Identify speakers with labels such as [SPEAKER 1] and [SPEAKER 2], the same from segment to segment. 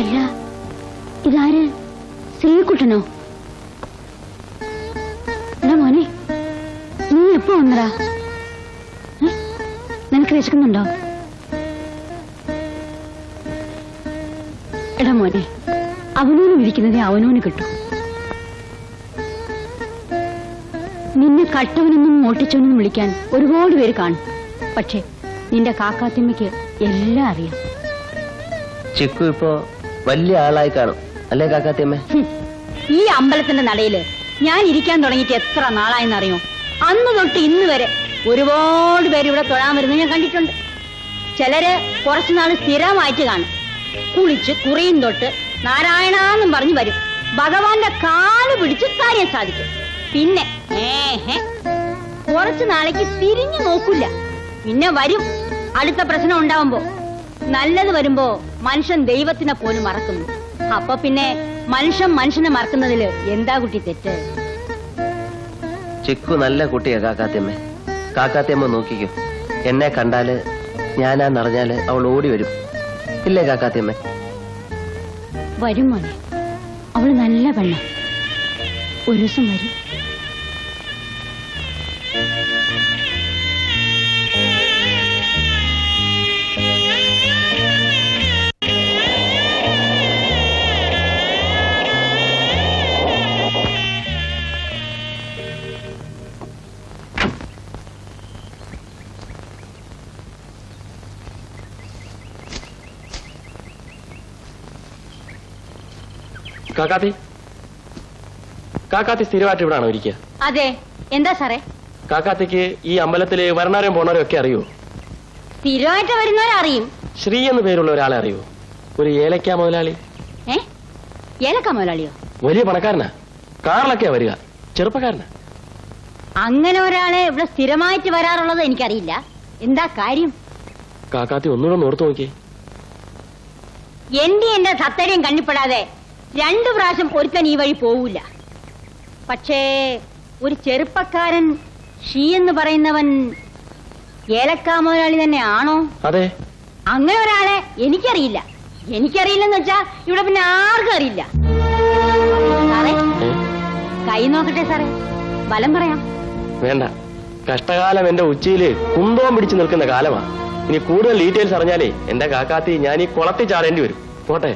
[SPEAKER 1] അല്ല, ഇതാര്? ശ്രീകുട്ടനോ? എടാ മോനെ, നീ എപ്പോ വന്നടാ? നിനക്ക് വിശക്കുന്നുണ്ടോ? എടാ മോനെ, അവനോന് വിളിക്കുന്നതേ അവനോന് കിട്ടും. നിന്നെ കട്ടവനെന്നും മോട്ടിച്ചവനെന്നും വിളിക്കാൻ ഒരുപാട് പേര് കാണും. പക്ഷെ നിന്റെ കാക്കാത്തിമ്മയ്ക്ക് എല്ലാം അറിയാം.
[SPEAKER 2] ചിക്കു ഇപ്പോ വലിയ ആളായി കാണും അല്ലേ കാക്കാത്തിയമ്മ?
[SPEAKER 1] ഈ അമ്പലത്തിന്റെ നടയില് ഞാൻ ഇരിക്കാൻ തുടങ്ങിയിട്ട് എത്ര നാളായെന്നറിയോ? അന്ന് തൊട്ട് ഇന്ന് വരെ ഒരുപാട് പേര് ഇവിടെ തൊഴാൻ വരുന്നത് ഞാൻ കണ്ടിട്ടുണ്ട്. ചിലര് കുറച്ചുനാൾ സ്ഥിരമായിട്ട് കാണും. കുളിച്ച് കുറിയും തൊട്ട് നാരായണാന്നും പറഞ്ഞു വരും. ഭഗവാന്റെ കാല് പിടിച്ച് കാര്യം സാധിക്കും. പിന്നെ കുറച്ചു നാളേക്ക് തിരിഞ്ഞു നോക്കില്ല. പിന്നെ വരും അടുത്ത പ്രശ്നം ഉണ്ടാവുമ്പോ. നല്ലത് വരുമ്പോ മനുഷ്യൻ ദൈവത്തിനെ പോലും മറക്കുന്നു. അപ്പൊ പിന്നെ മനുഷ്യൻ മനുഷ്യനെ മറക്കുന്നതില് എന്താ കുട്ടി തെറ്റ്?
[SPEAKER 2] ചിക്കു നല്ല കുട്ടിയാ കാക്കാത്തിയമ്മ. കാക്കാത്തിയമ്മ നോക്കിക്കോ, എന്നെ കണ്ടാല് ഞാനാന്നറിഞ്ഞാല് അവൾ ഓടി വരും. ഇല്ലേ കാക്കാത്തിയമ്മ?
[SPEAKER 1] വരും മോനെ, അവള് നല്ല പെണ്ണ. ഒരു ദിവസം വരും.
[SPEAKER 3] കാക്കാത്തി, കാക്കാത്തി സ്ഥിരമായിട്ട് ഇവിടെ ആണോ ഇരിക്കുക?
[SPEAKER 1] അതെ. എന്താ സാറേ?
[SPEAKER 3] കാക്കാത്തിക്ക് ഈ അമ്പലത്തില് വരണവരും പോണവരും ഒക്കെ അറിയോ?
[SPEAKER 1] സ്ഥിരമായിട്ട് വരുന്നവരെ അറിയും.
[SPEAKER 3] ശ്രീ എന്ന് പേരുള്ള ഒരാളെ അറിയോ? ഒരു ഏലക്ക മുതലാളി.
[SPEAKER 1] ഏലക്ക മുതലാളിയോ?
[SPEAKER 3] വലിയ പണക്കാരനാ, കാറിലൊക്കെയാ വരിക. ചെറുപ്പക്കാരനാ.
[SPEAKER 1] അങ്ങനെ ഒരാളെ ഇവിടെ സ്ഥിരമായിട്ട് വരാറുള്ളത് എനിക്കറിയില്ല. എന്താ കാര്യം?
[SPEAKER 3] കാക്കാത്തി ഒന്നുകൂടെ ഓർത്തു നോക്കി.
[SPEAKER 1] എന്റെ സത്തര്യം കണ്ണിപ്പെടാതെ 2 പ്രാവശ്യം ഒരുത്തൻ ഈ വഴി പോവില്ല. പക്ഷേ ഒരു ചെറുപ്പക്കാരൻ ഷീ എന്ന് പറയുന്നവൻ ഏലക്ക മുതലാളി തന്നെ ആണോ?
[SPEAKER 3] അതെ.
[SPEAKER 1] അങ്ങനെ ഒരാളെ എനിക്കറിയില്ല. എനിക്കറിയില്ലെന്ന് വെച്ചാ ഇവിടെ പിന്നെ ആർക്കും അറിയില്ല. സാറേ, കൈ നോക്കട്ടെ സാറേ, ബലം പറയാം.
[SPEAKER 3] വേണ്ട, കഷ്ടകാലം എന്റെ ഉച്ചയില് കുന്തവും പിടിച്ചു നിൽക്കുന്ന കാലമാ. ഇനി കൂടുതൽ ഡീറ്റെയിൽസ് അറിഞ്ഞാലേ എന്റെ കാക്കാത്തി ഞാൻ ഈ കുളത്തിൽ ചാടേണ്ടി വരും. പോട്ടെ.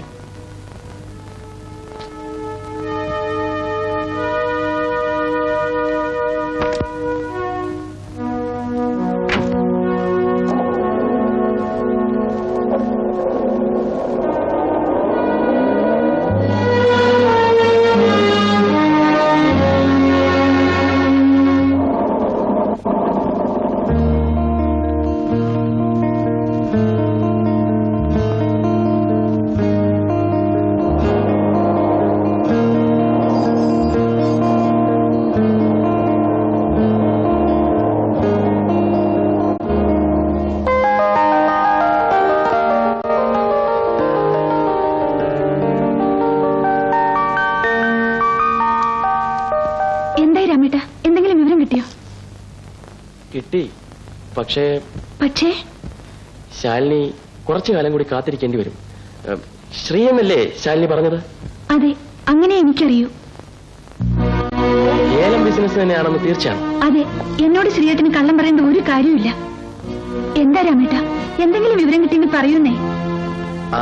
[SPEAKER 3] കിട്ടി. പക്ഷേ ശാലിനി കുറച്ചു കാലം കൂടി കാത്തിരിക്കേണ്ടി വരും. ശ്രീ എന്നല്ലേ ശാലിനി പറഞ്ഞത്?
[SPEAKER 1] അതെ, അങ്ങനെ എനിക്കറിയൂ.
[SPEAKER 3] ഏലം ബിസിനസ് തന്നെയാണെന്ന് തീർച്ചയാണ്.
[SPEAKER 1] അതെ, എന്നോട് ശ്രീയേട്ടന് കള്ളം പറയേണ്ട ഒരു കാര്യമില്ല. എന്താ രാമേട്ട, എന്തെങ്കിലും വിവരം കിട്ടിയെന്ന് പറയൂന്നേ.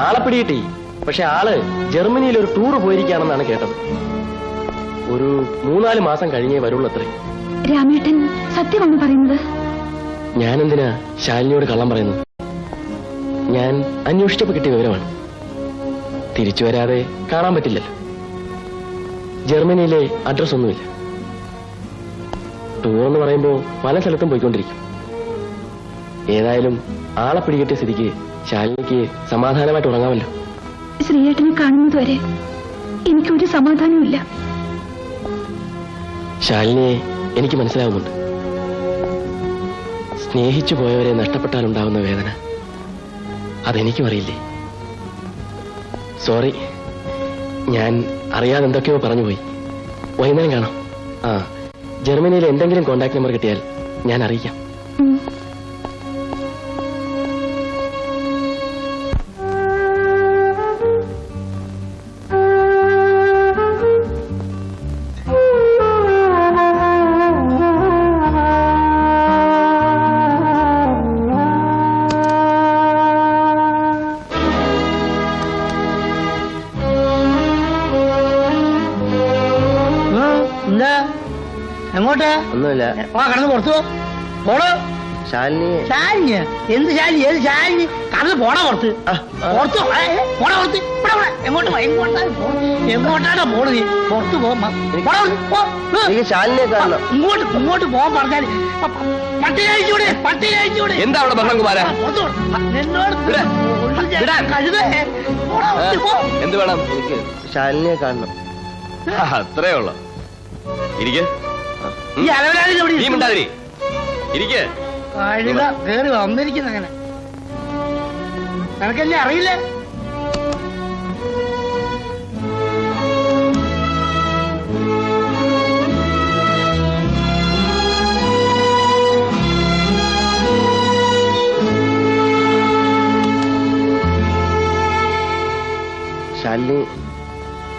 [SPEAKER 3] ആളെ പിടികിട്ടി. പക്ഷെ ആള് ജർമ്മനിയിൽ ഒരു ടൂർ പോയിരിക്കുകയാണെന്നാണ് കേട്ടത്. ഒരു 3-4 മാസം കഴിഞ്ഞേ വരുള്ളൂ അത്രേ.
[SPEAKER 1] രാമേട്ടൻ സത്യമാണ് പറയുന്നത്?
[SPEAKER 3] ഞാനെന്തിനാ ശാലിനിയോട് കള്ളം പറയുന്നത്? ഞാൻ അന്വേഷിച്ചപ്പോ കിട്ടിയ വിവരമാണ്. തിരിച്ചു വരാതെ കാണാൻ പറ്റില്ലല്ലോ. ജർമ്മനിയിലെ അഡ്രസ് ഒന്നുമില്ല. ടൂർ എന്ന് പറയുമ്പോ പല സ്ഥലത്തും പോയിക്കൊണ്ടിരിക്കും. ഏതായാലും ആളെ പിടികിട്ടിയ സ്ഥിതിക്ക് ശാലിനിക്ക് സമാധാനമായിട്ട് ഉറങ്ങാമല്ലോ.
[SPEAKER 1] ശ്രീയേട്ടനെ കാണുന്നതുവരെ എനിക്കൊരു സമാധാനമില്ല.
[SPEAKER 3] ശാലിനിയെ എനിക്ക് മനസ്സിലാവുന്നുണ്ട്. സ്നേഹിച്ചു പോയവരെ നഷ്ടപ്പെട്ടാലുണ്ടാവുന്ന വേദന അതെനിക്കും അറിയില്ലേ. സോറി, ഞാൻ അറിയാതെ എന്തൊക്കെയോ പറഞ്ഞുപോയി. വൈകുന്നേരം കാണാം. ജർമ്മനിയിൽ എന്തെങ്കിലും കോണ്ടാക്ട് നമ്പർ കിട്ടിയാൽ ഞാൻ അറിയിക്കാം.
[SPEAKER 4] എങ്ങോട്ട്?
[SPEAKER 2] ഒന്നുമില്ല.
[SPEAKER 4] കടന്ന് പുറത്തു പോണോ?
[SPEAKER 2] ശാലിനി.
[SPEAKER 4] ശാലിനി? എന്ത് ശാലിനി? ഏത് ശാലിനി? കടന്ന് പോണോ പുറത്ത്? പുറത്തു പോണ പുറത്ത്. എങ്ങോട്ട് എങ്ങോട്ടാണോ പോണത് നീ? പുറത്ത്
[SPEAKER 2] എനിക്ക് ശാലിനിയെ കാണണം.
[SPEAKER 4] ഇങ്ങോട്ട് പോകാൻ പറഞ്ഞാൽ പട്ടി കഴിച്ചൂടെ? പട്ടി കഴിച്ചൂടെ?
[SPEAKER 3] എന്താ അവിടെ ബഹളം കുമാരാ? എന്ത് വേണം?
[SPEAKER 2] എനിക്ക് ശാലിനിയെ കാണണം.
[SPEAKER 3] അത്രേ ഉള്ളു. ഇരിക്കെ.
[SPEAKER 4] ഈ അലവലാതി
[SPEAKER 3] നീ മിണ്ടാതിരി. ഇരിക്കെ.
[SPEAKER 4] കഴുത കേറി വന്നിരിക്കുന്ന അങ്ങനെ നിനക്കല്ലേ അറിയില്ലേ?
[SPEAKER 2] ശാലിനി.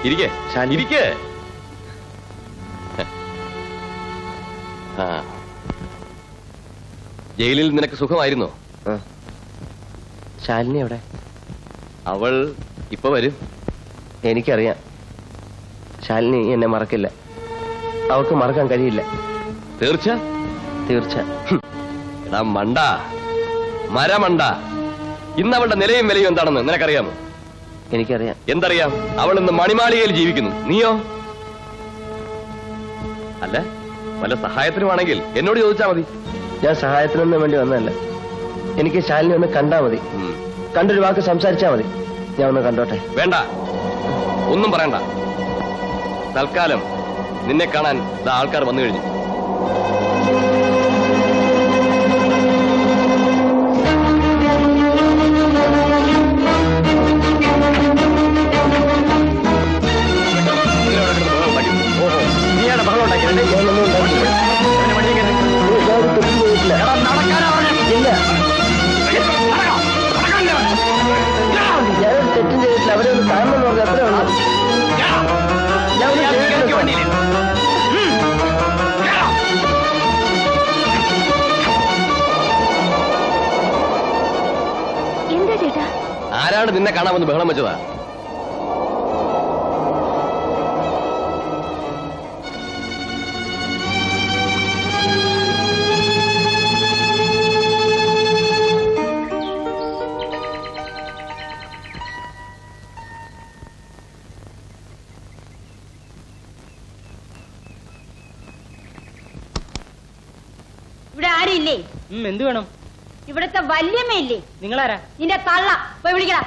[SPEAKER 3] ഇരിക്കെ.
[SPEAKER 2] ശാലിനി.
[SPEAKER 3] ഇരിക്കെ. ജയിലിൽ നിനക്ക് സുഖമായിരുന്നോ?
[SPEAKER 2] ശാലിനി എവിടെ?
[SPEAKER 3] അവൾ ഇപ്പൊ വരും.
[SPEAKER 2] എനിക്കറിയാം. ശാലിനി എന്നെ മറക്കില്ല. അവൾക്ക് മറക്കാൻ കഴിയില്ല.
[SPEAKER 3] തീർച്ച?
[SPEAKER 2] തീർച്ച.
[SPEAKER 3] എടാ മണ്ട, മരമണ്ട, ഇന്ന് അവളുടെ നിലയും വിലയും എന്താണെന്ന് നിനക്കറിയാമോ?
[SPEAKER 2] എനിക്കറിയാം.
[SPEAKER 3] എന്തറിയാം? അവൾ ഇന്ന് മണിമാളികയിൽ ജീവിക്കുന്നു. നീയോ? അല്ല, വല്ല സഹായത്തിനുമാണെങ്കിൽ എന്നോട് ചോദിച്ചാ മതി.
[SPEAKER 2] ഞാൻ സഹായത്തിനൊന്നും വേണ്ടി വന്നതല്ല. എനിക്ക് ശാലിനി ഒന്ന് കണ്ടാ മതി. കണ്ടൊരു വാക്ക് സംസാരിച്ചാ മതി. ഞാൻ ഒന്ന് കണ്ടോട്ടെ.
[SPEAKER 3] വേണ്ട, ഒന്നും പറയണ്ട. തൽക്കാലം നിന്നെ കാണാൻ ആൾക്കാർ വന്നു കഴിഞ്ഞു. നീയാണ് ബഹളം ഉണ്ടാക്കിയത്.
[SPEAKER 2] ഞാനൊരു തെറ്റും ചെയ്തിട്ടില്ല. അവരെ ഒന്ന് കാണണം എന്ന് പറഞ്ഞാൽ അത്രേ ഉള്ളൂ.
[SPEAKER 1] എന്താ ചേട്ടാ?
[SPEAKER 3] ആരാണ് നിന്നെ കാണാമെന്ന് ബഹളം വെച്ചതാ?
[SPEAKER 1] ഇവിടെ ആരില്ലേ?
[SPEAKER 4] എന്ത് വേണം?
[SPEAKER 1] ഇവിടത്തെ വല്യമ്മയില്ലേ?
[SPEAKER 4] നിങ്ങളാരാ?
[SPEAKER 1] നിന്റെ തള്ള. പോയി വിളിക്കടാ.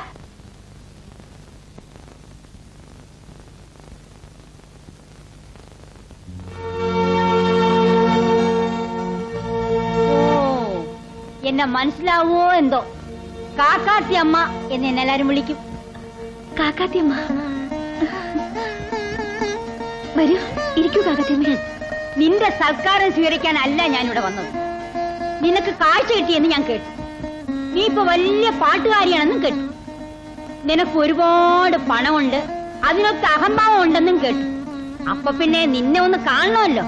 [SPEAKER 1] എന്നെ മനസ്സിലാവോ എന്തോ? കാക്കാത്തിയമ്മ എന്ന് എന്നെ എല്ലാരും വിളിക്കും. കാക്കാത്തിയമ്മ വരൂ, ഇരിക്കൂ കാക്കാത്തിയമ്മ. നിന്റെ സൽക്കാരം സ്വീകരിക്കാനല്ല ഞാനിവിടെ വന്നത്. നിനക്ക് കാഴ്ച കിട്ടിയെന്ന് ഞാൻ കേട്ടു. നീ ഇപ്പൊ വലിയ പാട്ടുകാരിയാണെന്നും കേട്ടു. നിനക്ക് ഒരുപാട് പണമുണ്ട്, അതിനൊക്കെ അഹംഭാവം ഉണ്ടെന്നും കേട്ടു. അപ്പൊ പിന്നെ നിന്നെ ഒന്ന് കാണണമല്ലോ.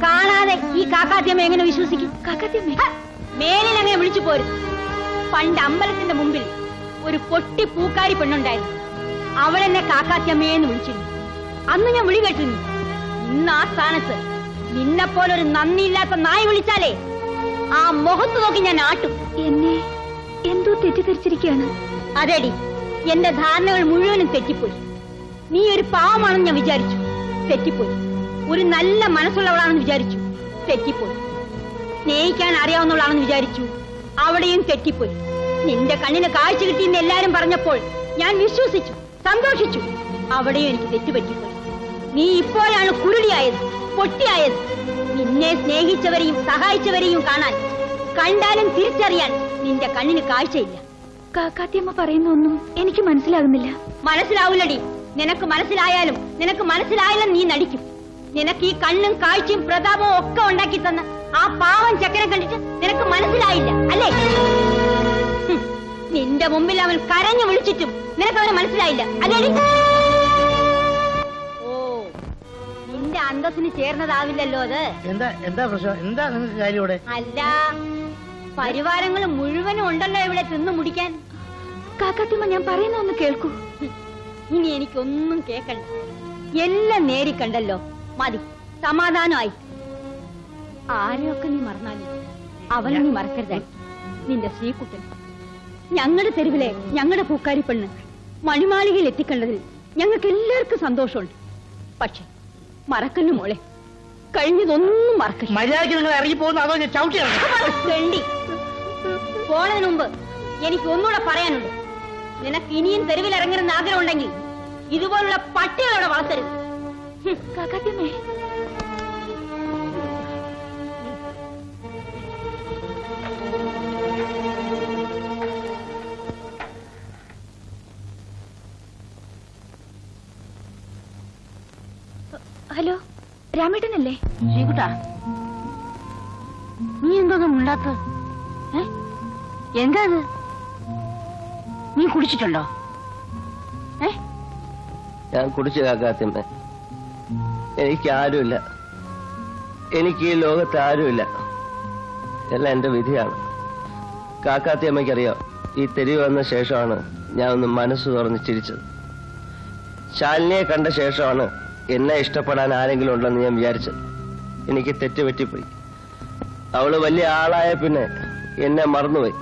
[SPEAKER 1] കാണാതെ ഈ കാക്കാത്തിയമ്മ എങ്ങനെ വിശ്വസിക്കും? കാക്കാത്തിയമ്മ മേലിൽ അങ്ങനെ വിളിച്ചു പോരും. പണ്ട് അമ്പലത്തിന്റെ മുമ്പിൽ ഒരു പൊട്ടി പൂക്കാരി പെണ്ണുണ്ടായിരുന്നു. അവളെന്നെ കാക്കാത്തിയമ്മയെന്ന് വിളിച്ചിരുന്നു. അന്ന് ഞാൻ വിളി കേട്ടിരുന്നു. ഇന്ന് ആ സ്ഥാനത്ത് നിന്നെപ്പോലൊരു നന്ദിയില്ലാത്ത നായി വിളിച്ചാലേ ആ മുഖത്ത് നോക്കി ഞാൻ ആട്ടും. എന്നെ എന്തോ തെറ്റിദ്ധരിച്ചിരിക്കുകയാണ്. അതെടി, എന്റെ ധാരണകൾ മുഴുവനും തെറ്റിപ്പോയി. നീ ഒരു പാവമാണെന്ന് ഞാൻ വിചാരിച്ചു. തെറ്റിപ്പോയി. ഒരു നല്ല മനസ്സുള്ളവളാണെന്ന് വിചാരിച്ചു. തെറ്റിപ്പോയി. സ്നേഹിക്കാൻ അറിയാവുന്നവളാണെന്ന് വിചാരിച്ചു. അവിടെയും തെറ്റിപ്പോയി. നിന്റെ കണ്ണിന് കാഴ്ച കിട്ടിയെന്ന് എല്ലാരും പറഞ്ഞപ്പോൾ ഞാൻ വിശ്വസിച്ചു, സന്തോഷിച്ചു. അവിടെയും എനിക്ക് തെറ്റുപറ്റിപ്പോയി. നീ ഇപ്പോഴാണ് കുരുടിയായത്, പൊട്ടിയായത്. നിന്നെ സ്നേഹിച്ചവരെയും സഹായിച്ചവരെയും കാണാൻ, കണ്ടാലും തിരിച്ചറിയാൻ നിന്റെ കണ്ണിന് കാഴ്ചയില്ല. കാക്കാത്തിയമ്മ പറയുന്നൊന്നും എനിക്ക് മനസ്സിലാകുന്നില്ല. മനസ്സിലാവില്ലടി. നിനക്ക് മനസ്സിലായാലും നിനക്ക് മനസ്സിലായാലും നീ നടിക്കും. നിനക്ക് ഈ കണ്ണും കാഴ്ചയും പ്രതാപവും ഒക്കെ ഉണ്ടാക്കി തന്ന ആ പാവം ചക്കനെ കണ്ടിട്ട് നിനക്ക് മനസ്സിലായില്ല അല്ലേ? നിന്റെ മുമ്പിൽ അവൻ കരഞ്ഞു വിളിച്ചിട്ടും നിനക്ക് അവനെ മനസ്സിലായില്ല അല്ലേ? നിന്റെ അന്തസ്സിന് ചേർന്നതാവില്ലല്ലോ അത്.
[SPEAKER 4] എന്താ പ്രശ്നം? എന്താ നിങ്ങൾക്ക് കാര്യം ഇവിടെ?
[SPEAKER 1] അല്ല, പരിവാരങ്ങൾ മുഴുവനും ഉണ്ടല്ലോ ഇവിടെ തിന്നു മുടിക്കാൻ. കാക്കാത്തിമ്മ, ഞാൻ പറയുന്ന ഒന്ന് കേൾക്കൂ. ഇനി എനിക്കൊന്നും കേക്കണ്ട. എല്ലാം നേരിക്കണ്ടല്ലോ, മതി, സമാധാനമായി. ആരെയൊക്കെ നീ മറന്നാലും അവനെ നീ മറക്കരുത്. നിന്റെ ശ്രീകുട്ടൻ ഞങ്ങളുടെ തെരുവിലെ ഞങ്ങളുടെ പൂക്കാരി പെണ്ണ് മണിമാളികയിൽ എത്തിക്കണ്ടതിൽ ഞങ്ങൾക്ക് എല്ലാവർക്കും സന്തോഷമുണ്ട്. പക്ഷെ മറക്കല്ലു മോളെ, കഴിഞ്ഞതൊന്നും മറക്കല്ല.
[SPEAKER 4] മര്യാദയ്ക്ക് നിങ്ങൾ ഇറങ്ങി പോകുന്ന അതോ ഞാൻ ചവിട്ടി
[SPEAKER 1] തെണ്ടി പോണതിന് മുമ്പ് എനിക്ക് ഒന്നുകൂടെ പറയാനുണ്ട്. നിനക്ക് ഇനിയും തെരുവിൽ ഇറങ്ങണമെന്ന് ആഗ്രഹം ഉണ്ടെങ്കിൽ ഇതുപോലുള്ള പട്ടികളോടെ വളർത്തരുത്. കാക്കാത്തിയമ്മേ, ഹലോ, രാമേട്ടനല്ലേ?
[SPEAKER 5] ശ്രീകുട്ടാ, നീ എന്തോന്നും ഉണ്ടാത്ത? എന്താ അത്? നീ കുടിച്ചിട്ടുണ്ടോ?
[SPEAKER 2] ഞാൻ കുടിച്ചു കാക്കാത്തിയമ്മ. എനിക്ക് ആരുമില്ല, എനിക്ക് ഈ ലോകത്ത് ആരുമില്ല. എല്ലാം എന്റെ വിധിയാണ്. കാക്കാത്തിയമ്മയ്ക്കറിയാം, ഈ തെരുവ് വന്ന ശേഷമാണ് ഞാൻ ഒന്ന് മനസ്സ് തുറന്ന് ചിരിച്ചത്. ശാലിനിയെ കണ്ട ശേഷമാണ് എന്നെ ഇഷ്ടപ്പെടാൻ ആരെങ്കിലും ഉണ്ടെന്ന് ഞാൻ വിചാരിച്ചത്. എനിക്ക് തെറ്റുപറ്റിപ്പോയി. അവള് വലിയ ആളായ പിന്നെ എന്നെ മറന്നുപോയി.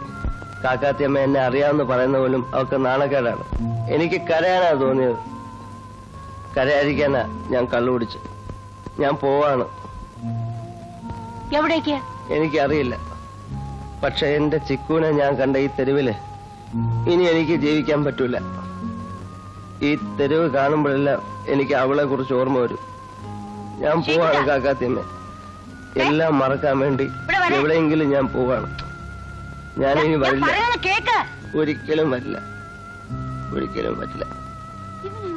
[SPEAKER 2] കാക്കാത്തിയമ്മ എന്നെ അറിയാമെന്ന് പറയുന്ന പോലും അവൾക്ക് നാണക്കേടാണ്. എനിക്ക് കരയാനാ തോന്നിയത്. കരയാതിരിക്കാനാ ഞാൻ കള്ളുപിടിച്ചു. ഞാൻ പോവാണ്.
[SPEAKER 5] എവിടേക്ക്?
[SPEAKER 2] എനിക്കറിയില്ല. പക്ഷെ എന്റെ ചിക്കുവിനെ ഞാൻ കണ്ട ഈ തെരുവില് ഇനി എനിക്ക് ജീവിക്കാൻ പറ്റൂല. ഈ തെരുവ് കാണുമ്പോഴെല്ലാം എനിക്ക് അവളെ കുറിച്ച് ഓർമ്മ വരും. ഞാൻ പോവാണ് കാക്കാത്തിയമ്മ. എല്ലാം മറക്കാൻ വേണ്ടി എവിടെയെങ്കിലും ഞാൻ പോവാണ്. ഞാനിനി വരില്ല.
[SPEAKER 5] കേക്ക്.
[SPEAKER 2] ഒരിക്കലും വരില്ല, ഒരിക്കലും പറ്റില്ല.
[SPEAKER 5] ഇവന്